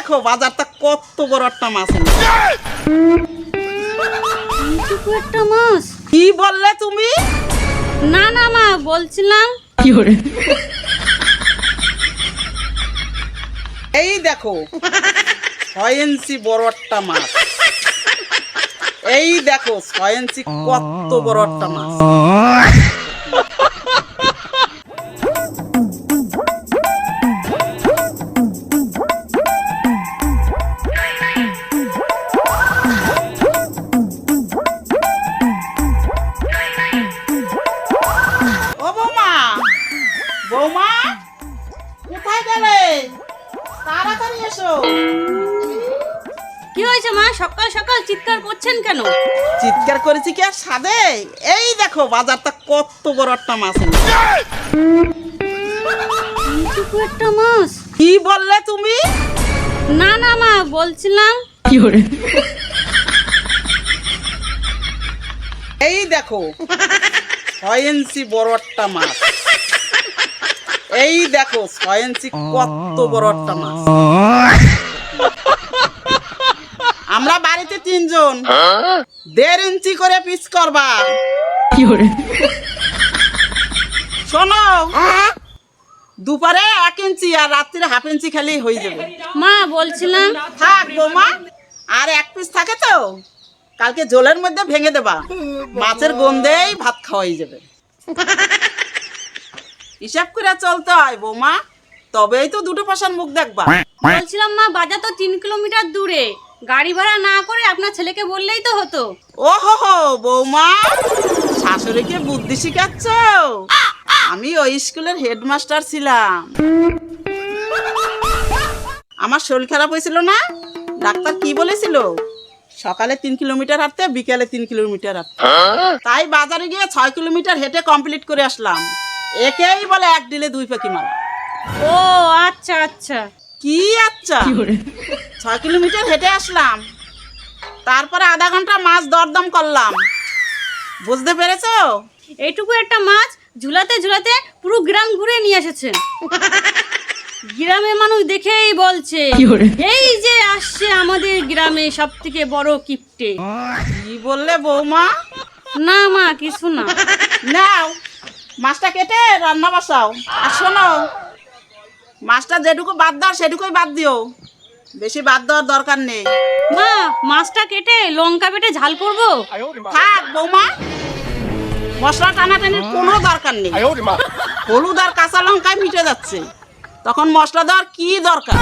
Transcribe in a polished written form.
দেখো বাজারটা কত বড় একটা মাছ এনেছে। এইটুকু একটা মাছ? কি বললে তুমি? না না মা, বলছিলাম এই দেখো 6 ইঞ্চি বড় একটা মাছ। এই দেখো 6 ইঞ্চি কত বড় একটা মাছ। ও বৌমা, বৌমা কোথায় গেলে? তাড়াতাড়ি এসো। কি হয়েছে মা, সকাল সকাল চিৎকার করছেন কেন? চিৎকার করেছি কি আর সাদে? এই দেখো বাজারটা কত বড় একটা মাছ এনেছে। এইটুকু একটা মাছ? কি বললে তুমি? না না মা, বলছিলাম এই দেখো 6 ইঞ্চি বড় একটা মাছ। এই দেখো 6 ইঞ্চি কত বড় একটা মাছ। আমরা বাড়িতে 3 জন, 1.5 ইঞ্চি করে পিস করবা। শোনো, দুপুরে 1 ইঞ্চি আর রাত্রিরে 1/2 ইঞ্চি খালি হয়ে যাবে। মা বলছিলাম থাক বৌমা, আর 1 পিস থাকে তো কালকে জলের মধ্যে ভেঙে দেবা, মাছের গন্ধেই ভাত খাওয়াই যাবে। হিসাব করে চলতে হয় বৌমা, তবেই তো দুটো পয়সার মুখ দেখবা। বলছিলাম মা, বাজার তো 3 কিলোমিটার দূরে, গাড়ি ভাড়া না করে আপনার ছেলেকে বললেই তো হতো। ও হো হো বৌমা, শাশুড়িকে বুদ্ধি শিখাচ্ছ? আমি ওই স্কুলের হেডমাস্টার ছিলাম। আমার শরীর খারাপ হয়েছিল না, ডাক্তার কি বলেছিল? সকালে 3 কিলোমিটার হাঁটতে, বিকালে 3 কিলোমিটার হাঁটতে। তাই বাজারে গিয়ে 6 কিলোমিটার হেঁটে কমপ্লিট করে আসলাম। একেই বলে 1 ডিলে 2 পাখি মারা। ও আচ্ছা আচ্ছা। কি আচ্ছা? 6 কিলোমিটার হেঁটে আসলাম, তারপরে আধা ঘন্টা মাছ দরদম করলাম। বুঝতে পেরেছো? এইটুকু একটা মাছ ঝুলাতে ঝুলাতে পুরো গ্রাম ঘুরে নিয়ে এসেছেন। গ্রামের মানুষ দেখেই বলছে এই যে আসছে আমাদের গ্রামে সব থেকে বড় কিপ্টে। কি বললে বৌমা? না মা, কিছু না। নাও মাছটা কেটে রান্না বসাও। আর শোনো, মাছটা যেটুকু বাদ দাও সেটুকুই বাদ দিও, বেশি বাদ দেওয়ার দরকার নেই। মা, মাছটা কেটে লঙ্কা বেটে ঝাল করবো? থাক বৌমা, মশলা টানাটানির কোনো দরকার নেই। হলুদ আর কাঁচা লঙ্কায় মিটে যাচ্ছে, তখন মশলা দেওয়ার কি দরকার?